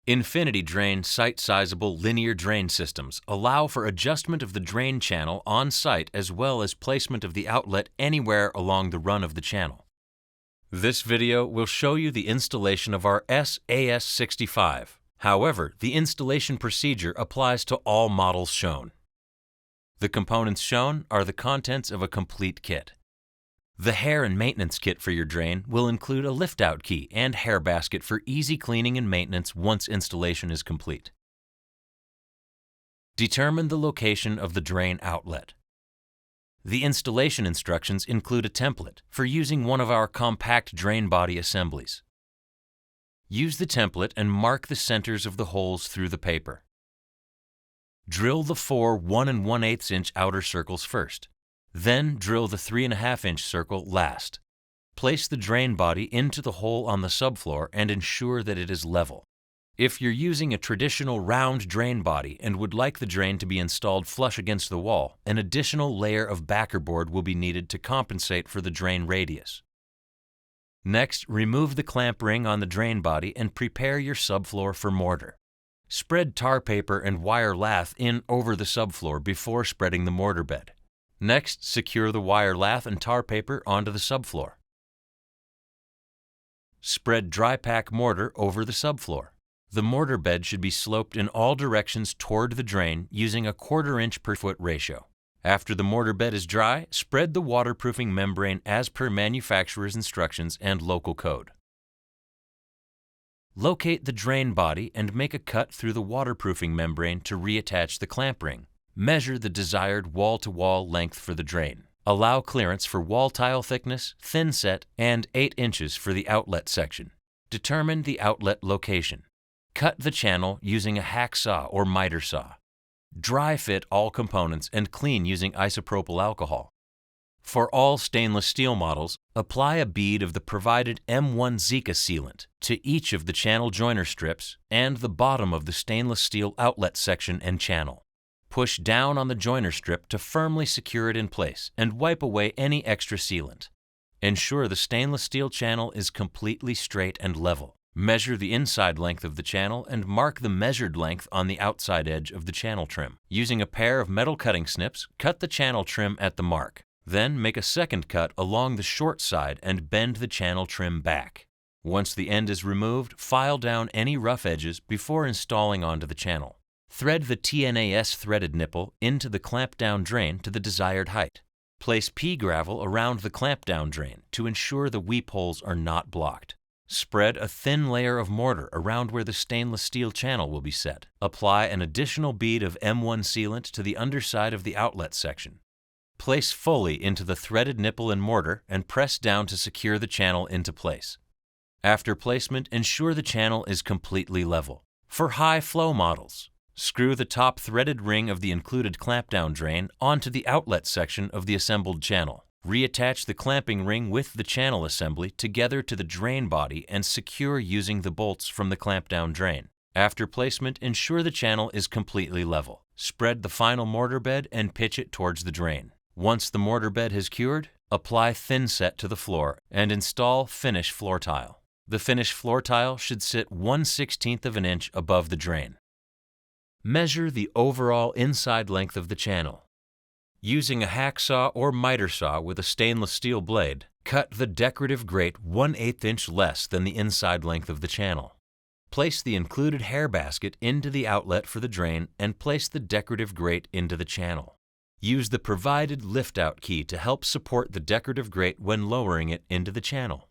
Infinity Drain site-sizable linear drain systems allow for adjustment of the drain channel on site as well as placement of the outlet anywhere along the run of the channel. This video will show you the installation of our SAS65. However, the installation procedure applies to all models shown. The components shown are the contents of a complete kit. The hair and maintenance kit for your drain will include a lift-out key and hair basket for easy cleaning and maintenance once installation is complete. Determine the location of the drain outlet. The installation instructions include a template for using one of our compact drain body assemblies. Use the template and mark the centers of the holes through the paper. Drill the 4 1 1/8 inch outer circles first. Then drill the 3.5 inch circle last. Place the drain body into the hole on the subfloor and ensure that it is level. If you're using a traditional round drain body and would like the drain to be installed flush against the wall, an additional layer of backer board will be needed to compensate for the drain radius. Next, remove the clamp ring on the drain body and prepare your subfloor for mortar. Spread tar paper and wire lath in over the subfloor before spreading the mortar bed. Next, secure the wire lath and tar paper onto the subfloor. Spread dry pack mortar over the subfloor. The mortar bed should be sloped in all directions toward the drain using a 1/4 inch per foot ratio. After the mortar bed is dry, spread the waterproofing membrane as per manufacturer's instructions and local code. Locate the drain body and make a cut through the waterproofing membrane to reattach the clamp ring. Measure the desired wall-to-wall length for the drain. Allow clearance for wall tile thickness, thin set, and 8 inches for the outlet section. Determine the outlet location. Cut the channel using a hacksaw or miter saw. Dry fit all components and clean using isopropyl alcohol. For all stainless steel models, apply a bead of the provided M1 Zika sealant to each of the channel joiner strips and the bottom of the stainless steel outlet section and channel. Push down on the joiner strip to firmly secure it in place and wipe away any extra sealant. Ensure the stainless steel channel is completely straight and level. Measure the inside length of the channel and mark the measured length on the outside edge of the channel trim. Using a pair of metal cutting snips, cut the channel trim at the mark. Then make a second cut along the short side and bend the channel trim back. Once the end is removed, file down any rough edges before installing onto the channel. Thread the TNAS threaded nipple into the clamp-down drain to the desired height. Place pea gravel around the clamp-down drain to ensure the weep holes are not blocked. Spread a thin layer of mortar around where the stainless steel channel will be set. Apply an additional bead of M1 sealant to the underside of the outlet section. Place fully into the threaded nipple and mortar and press down to secure the channel into place. After placement, ensure the channel is completely level. For high flow models, screw the top threaded ring of the included clamp-down drain onto the outlet section of the assembled channel. Reattach the clamping ring with the channel assembly together to the drain body and secure using the bolts from the clamp-down drain. After placement, ensure the channel is completely level. Spread the final mortar bed and pitch it towards the drain. Once the mortar bed has cured, apply thin set to the floor and install finish floor tile. The finished floor tile should sit 1/16 of an inch above the drain. Measure the overall inside length of the channel. Using a hacksaw or miter saw with a stainless steel blade, cut the decorative grate 1/8 inch less than the inside length of the channel. Place the included hair basket into the outlet for the drain and place the decorative grate into the channel. Use the provided lift-out key to help support the decorative grate when lowering it into the channel.